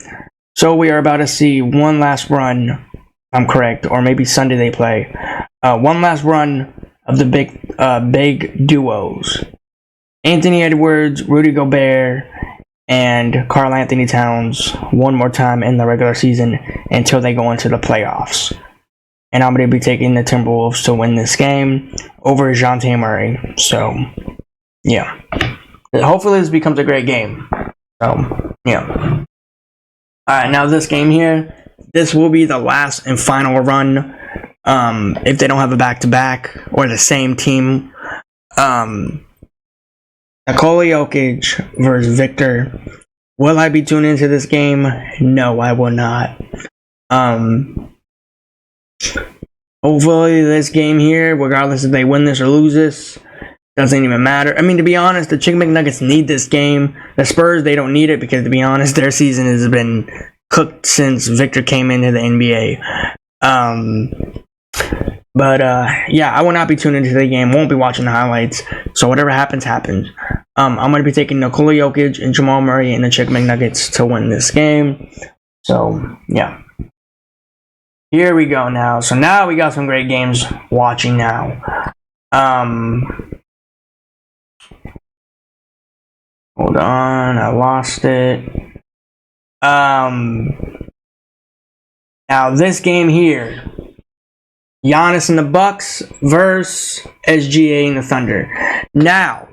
So we are about to see one last run, if I'm correct, or maybe Sunday they play. One last run of the big duos. Anthony Edwards, Rudy Gobert, and Karl Anthony Towns one more time in the regular season until they go into the playoffs. And I'm going to be taking the Timberwolves to win this game over DeJounte Murray. So, yeah. Hopefully this becomes a great game. So, yeah. Alright, now this game here, this will be the last and final run. If they don't have a back-to-back or the same team. Nikola Jokic versus Victor. Will I be tuning into this game? No, I will not. Hopefully this game here, regardless if they win this or lose this, doesn't even matter. I mean, to be honest, the Chicken McNuggets need this game. The Spurs, they don't need it because, to be honest, their season has been cooked since Victor came into the NBA. But yeah, I will not be tuning into the game. Won't be watching the highlights. So whatever happens, happens. I'm going to be taking Nikola Jokic and Jamal Murray and the Chicken McNuggets to win this game. So, yeah. Here we go now. So now we got some great games watching now. Hold on, I lost it. Now this game here. Giannis and the Bucks versus SGA and the Thunder. Now,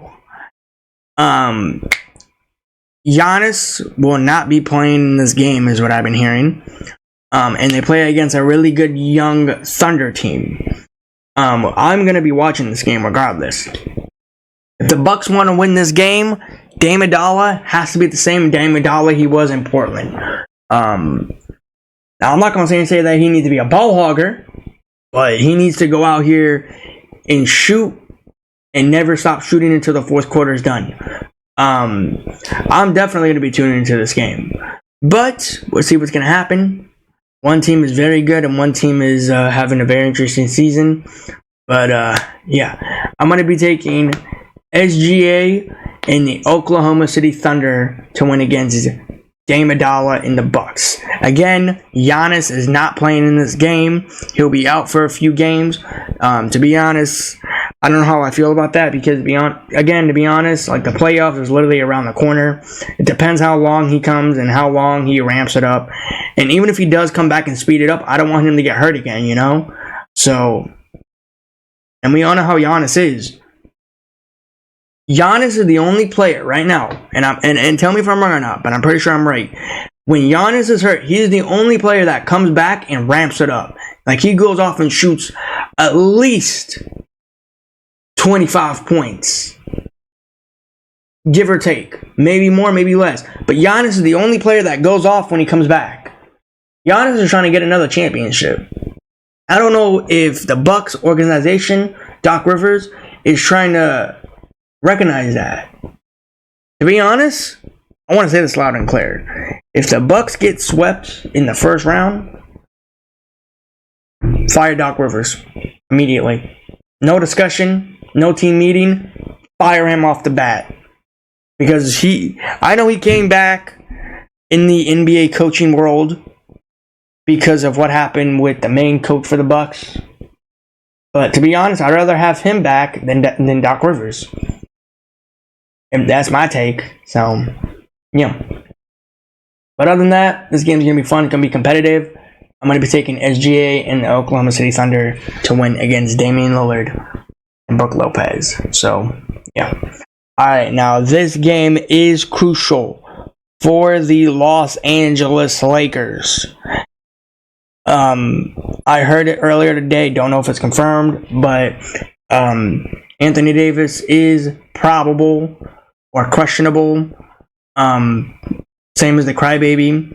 Giannis will not be playing in this game, is what I've been hearing. And they play against a really good young Thunder team. I'm going to be watching this game regardless. If the Bucks want to win this game, Dame Iguodala has to be the same Dame Iguodala he was in Portland. Now, I'm not going to say that he needs to be a ball hogger, but he needs to go out here and shoot and never stop shooting until the fourth quarter is done. I'm definitely going to be tuning into this game. But we'll see what's going to happen. One team is very good and one team is having a very interesting season. But yeah, I'm going to be taking SGA and the Oklahoma City Thunder to win against Dame Iguodala in the Bucks. Again, Giannis is not playing in this game. He'll be out for a few games. To be honest, I don't know how I feel about that because, to be honest, like the playoffs is literally around the corner. It depends how long he comes and how long he ramps it up. And even if he does come back and speed it up, I don't want him to get hurt again, you know? So, and we all know how Giannis is. Giannis is the only player right now, and tell me if I'm wrong or not, but I'm pretty sure I'm right. When Giannis is hurt, he's the only player that comes back and ramps it up. Like, he goes off and shoots at least 25 points. Give or take. Maybe more, maybe less. But Giannis is the only player that goes off when he comes back. Giannis is trying to get another championship. I don't know if the Bucks organization, Doc Rivers, is trying to recognize that. To be honest, I want to say this loud and clear. If the Bucks get swept in the first round, fire Doc Rivers immediately. No discussion, no team meeting. Fire him off the bat. Because I know he came back in the NBA coaching world because of what happened with the main coach for the Bucks. But to be honest, I'd rather have him back than Doc Rivers. And that's my take. So, yeah. But other than that, this game's going to be fun. It's going to be competitive. I'm going to be taking SGA and the Oklahoma City Thunder to win against Damian Lillard and Brook Lopez. So, yeah. Alright, now this game is crucial for the Los Angeles Lakers. I heard it earlier today, don't know if it's confirmed, but Anthony Davis is probable or questionable. Same as the crybaby.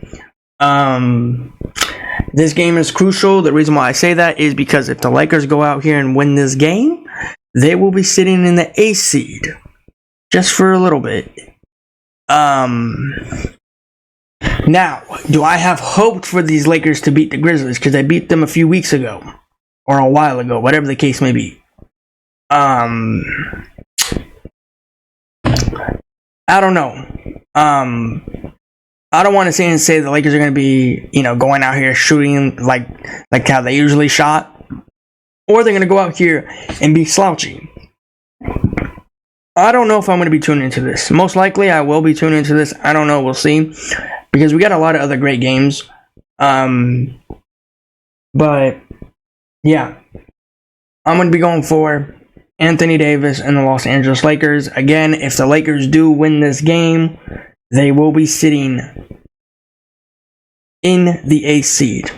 This game is crucial. The reason why I say that is because if the Lakers go out here and win this game, they will be sitting in the 8th seed. Just for a little bit. Now, do I have hope for these Lakers to beat the Grizzlies? Because I beat them a few weeks ago. Or a while ago. Whatever the case may be. I don't know. I don't want to say the Lakers are going to be, going out here shooting like how they usually shot. Or they're going to go out here and be slouchy. I don't know if I'm going to be tuning into this. Most likely, I will be tuning into this. I don't know. We'll see. Because we got a lot of other great games. But, yeah. I'm going to be going for Anthony Davis and the Los Angeles Lakers. Again, if the Lakers do win this game, they will be sitting in the 8th seed.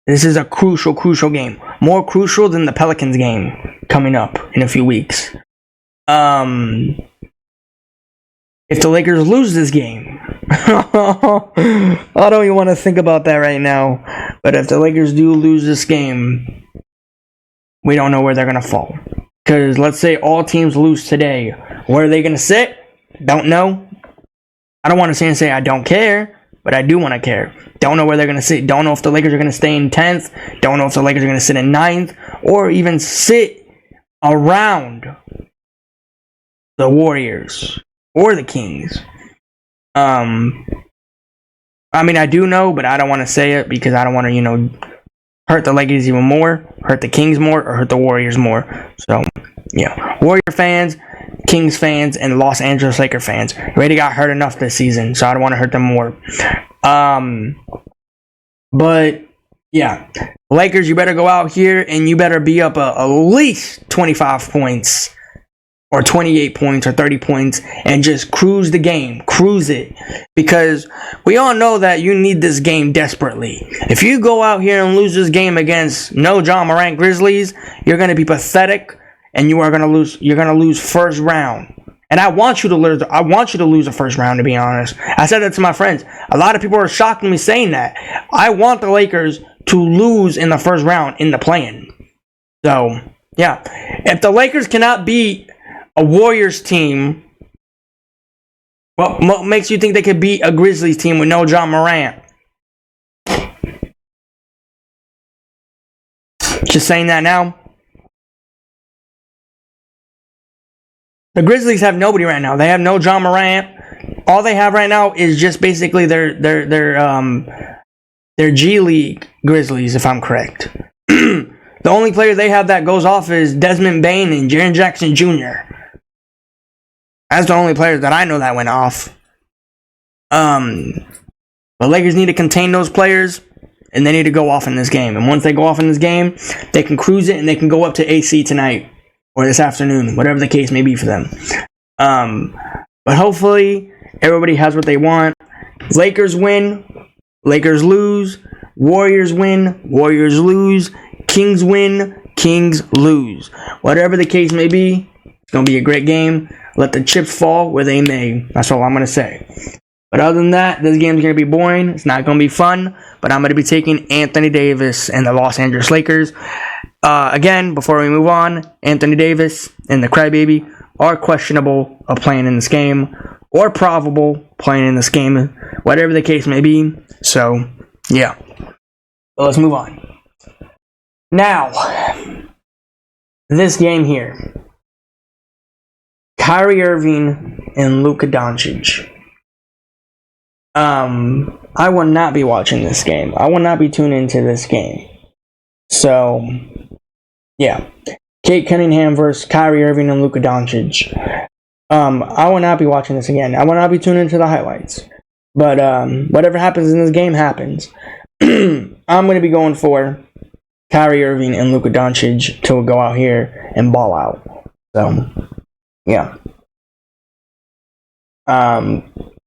This is a crucial, crucial game. More crucial than the Pelicans game coming up in a few weeks. If the Lakers lose this game, I don't even want to think about that right now. But if the Lakers do lose this game, we don't know where they're going to fall. Because let's say all teams lose today. Where are they going to sit? Don't know. I don't want to say I don't care, but I do want to care. Don't know where they're going to sit. Don't know if the Lakers are going to stay in 10th. Don't know if the Lakers are going to sit in 9th. Or even sit around the Warriors or the Kings. I do know, but I don't want to say it because I don't want to, hurt the Lakers even more, hurt the Kings more, or hurt the Warriors more. So, yeah. Warrior fans, Kings fans, and Los Angeles Lakers fans already got hurt enough this season, so I don't want to hurt them more. But, yeah. Lakers, you better go out here and you better be up at least 25 points. Or 28 points or 30 points and just cruise the game. Cruise it. Because we all know that you need this game desperately. If you go out here and lose this game against no Ja Morant Grizzlies, you're going to be pathetic and you are going to lose. You're going to lose first round. And I want you to lose. I want you to lose the first round, to be honest. I said that to my friends. A lot of people are shocked at me saying that. I want the Lakers to lose in the first round in the play-in. So, yeah. If the Lakers cannot beat a Warriors team, what makes you think they could beat a Grizzlies team with no Ja Morant? Just saying that now. The Grizzlies have nobody right now. They have no Ja Morant. All they have right now is just basically their G League Grizzlies, if I'm correct. The only player they have that goes off is Desmond Bain and Jaren Jackson Jr. That's the only players that I know that went off. The Lakers need to contain those players, and they need to go off in this game. And once they go off in this game, they can cruise it, and they can go up to AC tonight or this afternoon, whatever the case may be for them. But hopefully, everybody has what they want. Lakers win, Lakers lose. Warriors win, Warriors lose. Kings win, Kings lose. Whatever the case may be, it's going to be a great game. Let the chips fall where they may. That's all I'm going to say. But other than that, this game's going to be boring. It's not going to be fun. But I'm going to be taking Anthony Davis and the Los Angeles Lakers. Again, before we move on, Anthony Davis and the Crybaby are questionable of playing in this game. Or probable playing in this game. Whatever the case may be. So, yeah. So let's move on. Now, this game here. Kyrie Irving and Luka Doncic. I will not be watching this game. I will not be tuning into this game. So, yeah. Kate Cunningham versus Kyrie Irving and Luka Doncic. I will not be watching this again. I will not be tuning into the highlights. But whatever happens in this game happens. I'm going to be going for Kyrie Irving and Luka Doncic to go out here and ball out. So, yeah.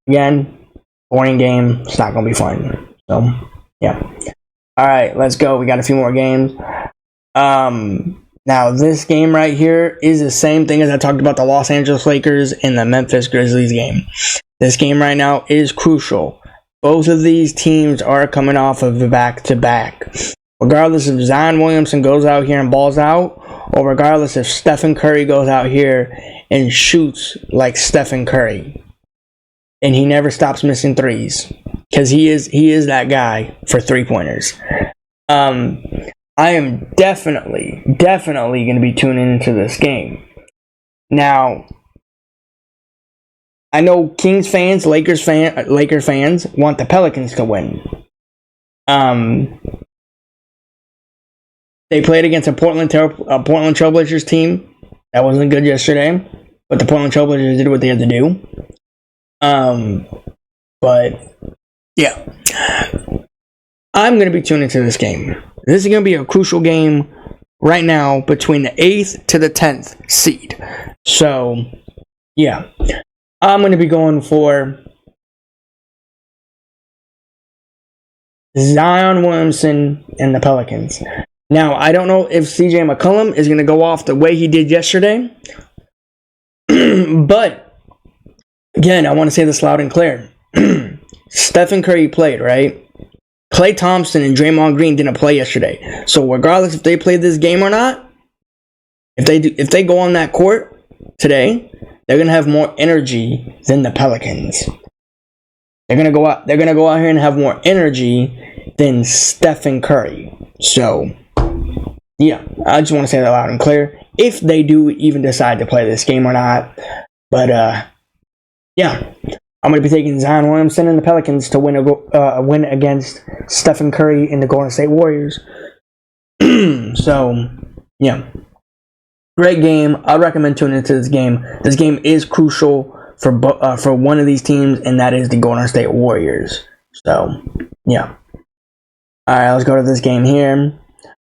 Again, boring game. It's not going to be fun. So, yeah. Alright, let's go. We got a few more games. Now, this game right here is the same thing as I talked about the Los Angeles Lakers and the Memphis Grizzlies game. This game right now is crucial. Both of these teams are coming off of the back-to-back. Regardless if Zion Williamson goes out here and balls out, or regardless if Stephen Curry goes out here and shoots like Stephen Curry. And he never stops missing threes. Because he is that guy for three-pointers. I am definitely going to be tuning into this game. Now, I know Kings fans, Lakers fans want the Pelicans to win. They played against a Portland Trailblazers team that wasn't good yesterday, but the Portland Trailblazers did what they had to do. But yeah, I'm going to be tuning into this game. This is going to be a crucial game right now between the 8th to the 10th seed. So, yeah. I'm going to be going for Zion Williamson and the Pelicans. Now, I don't know if CJ McCollum is going to go off the way he did yesterday. But, again, I want to say this loud and clear. Stephen Curry played, right? Klay Thompson and Draymond Green didn't play yesterday. So regardless if they played this game or not, if they go on that court today, they're gonna have more energy than the Pelicans. They're gonna go out here and have more energy than Stephen Curry. So yeah, I just want to say that loud and clear. If they do even decide to play this game or not. But yeah. I'm going to be taking Zion Williamson and the Pelicans to win against Stephen Curry and the Golden State Warriors. So, yeah. Great game. I recommend tuning into this game. This game is crucial for one of these teams, and that is the Golden State Warriors. So, yeah. Alright, let's go to this game here.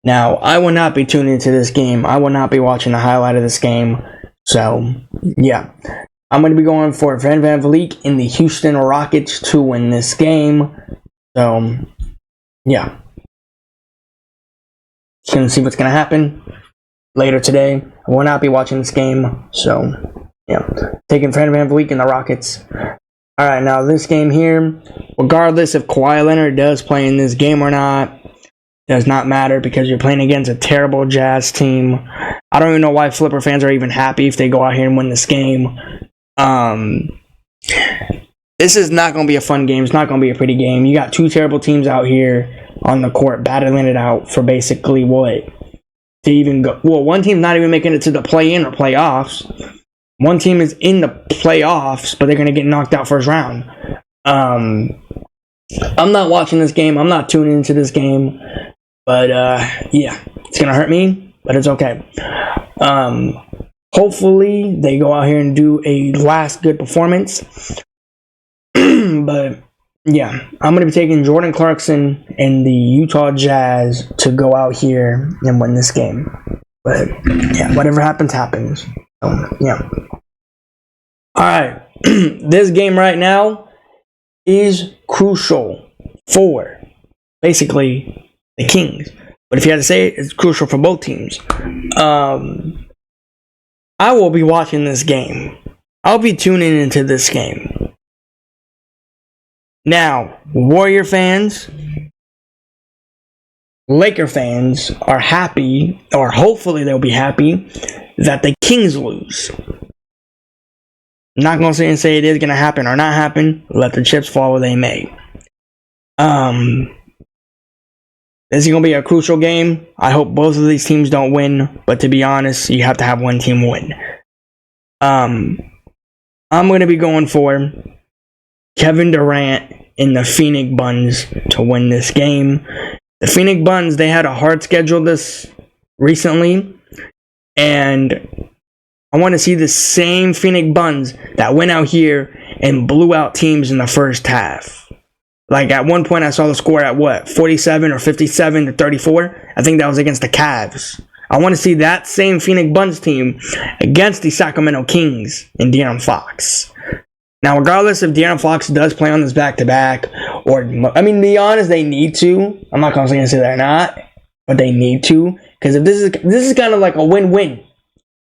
Now, I will not be tuning into this game. I will not be watching the highlight of this game. So, yeah. I'm going to be going for Van Vliet in the Houston Rockets to win this game. So, yeah. Just going to see what's going to happen later today. I will not be watching this game. So, yeah. Taking Van Vliet in the Rockets. Alright, now this game here, regardless if Kawhi Leonard does play in this game or not, does not matter because you're playing against a terrible Jazz team. I don't even know why Flipper fans are even happy if they go out here and win this game. This is not going to be a fun game. It's not going to be a pretty game. You got two terrible teams out here on the court battling it out for basically what? To even go. Well, one team's not even making it to the play-in or playoffs. One team is in the playoffs, but they're going to get knocked out first round. I'm not watching this game. I'm not tuning into this game. But, yeah. It's gonna hurt me, but it's okay. Hopefully they go out here and do a last good performance. But yeah, I'm gonna be taking Jordan Clarkson and the Utah Jazz to go out here and win this game. But yeah, whatever happens, happens. So, yeah. All right, this game right now is crucial for basically the Kings. But if you had to say it, it's crucial for both teams. I will be watching this game. I'll be tuning into this game. Now, Warrior fans, Laker fans are happy, or hopefully they'll be happy, that the Kings lose. I'm not going to sit and say it is going to happen or not happen. Let the chips fall where they may. This is going to be a crucial game. I hope both of these teams don't win, but to be honest, you have to have one team win. I'm going to be going for Kevin Durant and the Phoenix Buns to win this game. The Phoenix Buns, they had a hard schedule this recently, and I want to see the same Phoenix Buns that went out here and blew out teams in the first half. Like, at one point, I saw the score at, 47 or 57 to 34? I think that was against the Cavs. I want to see that same Phoenix Buns team against the Sacramento Kings and De'Aaron Fox. Now, regardless if De'Aaron Fox does play on this back-to-back, or, I mean, to be honest, they need to. I'm not going to say they're not, but they need to. Because if this is kind of like a win-win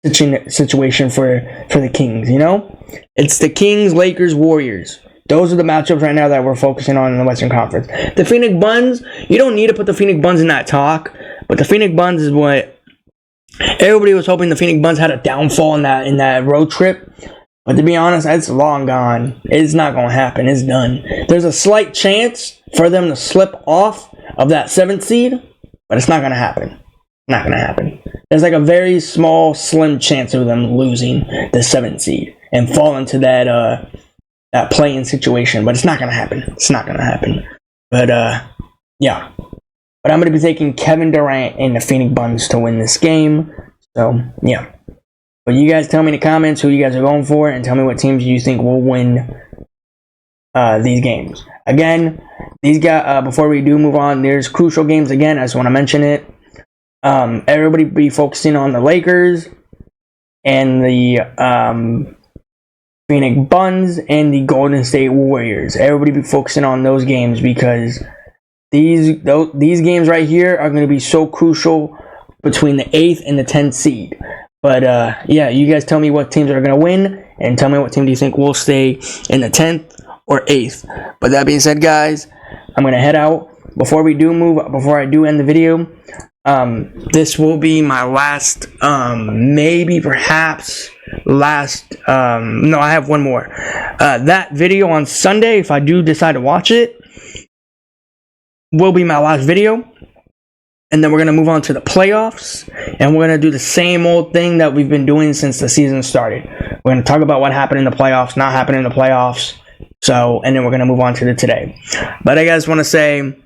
situation for the Kings, you know? It's the Kings, Lakers, Warriors. Those are the matchups right now that we're focusing on in the Western Conference. The Phoenix Buns, you don't need to put the Phoenix Buns in that talk, but the Phoenix Buns is what everybody was hoping. The Phoenix Buns had a downfall in that road trip. But to be honest, it's long gone. It's not going to happen. It's done. There's a slight chance for them to slip off of that 7th seed, but it's not going to happen. Not going to happen. There's like a very small, slim chance of them losing the 7th seed and falling to that play-in situation, but it's not going to happen. It's not going to happen. But, yeah. But I'm going to be taking Kevin Durant and the Phoenix Buns to win this game. So, yeah. But you guys tell me in the comments who you guys are going for, and tell me what teams you think will win these games. Again, these guys, before we do move on, there's crucial games again. I just want to mention it. Everybody be focusing on the Lakers and the Phoenix Buns and the Golden State Warriors. Everybody be focusing on those games because these games right here are going to be so crucial between the 8th and the 10th seed. But yeah, you guys tell me what teams are going to win, and tell me what team do you think will stay in the 10th or 8th. But that being said, guys, I'm going to head out. Before I do end the video, this will be my last, maybe perhaps last, no, I have one more. That video on Sunday, if I do decide to watch it, will be my last video. And then we're going to move on to the playoffs, and we're going to do the same old thing that we've been doing since the season started. We're going to talk about what happened in the playoffs, not happened in the playoffs. So, and then we're going to move on to the today. But I guys want to say,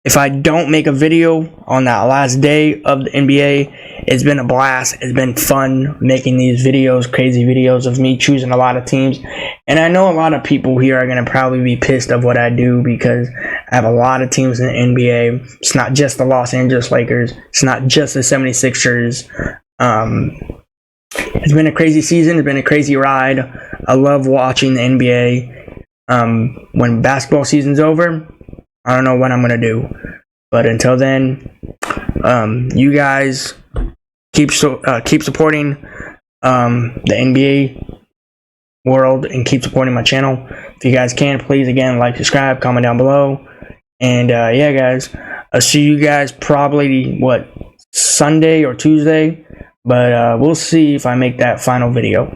if I don't make a video on that last day of the NBA, it's been a blast. It's been fun making these videos, crazy videos of me choosing a lot of teams. And I know a lot of people here are going to probably be pissed of what I do because I have a lot of teams in the NBA. It's not just the Los Angeles Lakers. It's not just the 76ers. It's been a crazy season. It's been a crazy ride. I love watching the NBA. When basketball season's over, I don't know what I'm going to do. But until then, you guys keep supporting the NBA world and keep supporting my channel. If you guys can, please, again, like, subscribe, comment down below. And yeah, guys, I'll see you guys probably, Sunday or Tuesday. But we'll see if I make that final video.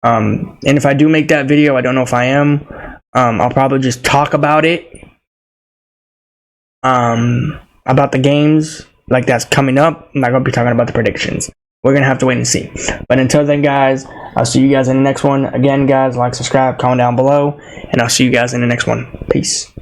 And if I do make that video, I don't know if I am. I'll probably just talk about it. About the games like that's coming up. I'm not going to be talking about the predictions. We're going to have to wait and see. But until then, guys, I'll see you guys in the next one. Again, guys, like, subscribe, comment down below, and I'll see you guys in the next one. Peace.